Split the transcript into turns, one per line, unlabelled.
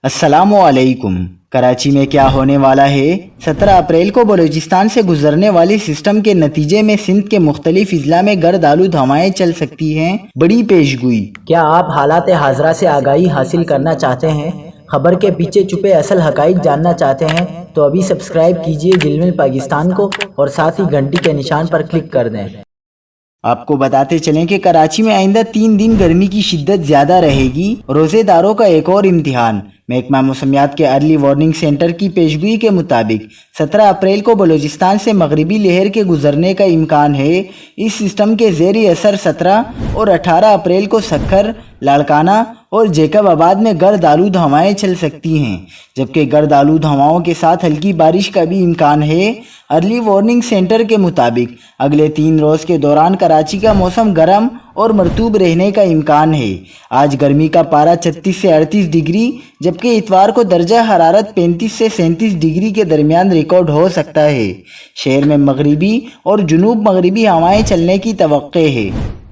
السلام علیکم۔ کراچی میں کیا ہونے والا ہے؟ 17 اپریل کو بلوچستان سے گزرنے والی سسٹم کے نتیجے میں سندھ کے مختلف اضلاع میں گرد آلود ہوائیں چل سکتی ہیں۔ بڑی پیشگوئی۔
کیا آپ حالات حاضرہ سے آگاہی حاصل کرنا چاہتے ہیں؟ خبر کے پیچھے چھپے اصل حقائق جاننا چاہتے ہیں تو ابھی سبسکرائب کیجئے جلمل پاکستان کو اور ساتھ ہی گھنٹی کے نشان پر کلک کر دیں۔
آپ کو بتاتے چلیں کہ کراچی میں آئندہ 3 دن گرمی کی شدت زیادہ رہے گی۔ روزے داروں کا ایک اور امتحان۔ محکمہ موسمیات کے ارلی وارننگ سینٹر کی پیشگوئی کے مطابق 17 اپریل کو بلوچستان سے مغربی لہر کے گزرنے کا امکان ہے۔ اس سسٹم کے زیر اثر 17 اور 18 اپریل کو سکھر، لاڑکانہ اور جیکب آباد میں گرد آلود ہوائیں چل سکتی ہیں، جبکہ گرد آلود ہواؤں کے ساتھ ہلکی بارش کا بھی امکان ہے۔ ارلی وارننگ سینٹر کے مطابق اگلے 3 روز کے دوران کراچی کا موسم گرم اور مرطوب رہنے کا امکان ہے۔ آج گرمی کا پارہ 36 سے 38 ڈگری جبکہ اتوار کو درجہ حرارت 35 سے 37 ڈگری کے درمیان ریکارڈ ہو سکتا ہے۔ شہر میں مغربی اور جنوب مغربی ہوائیں چلنے کی توقع ہے۔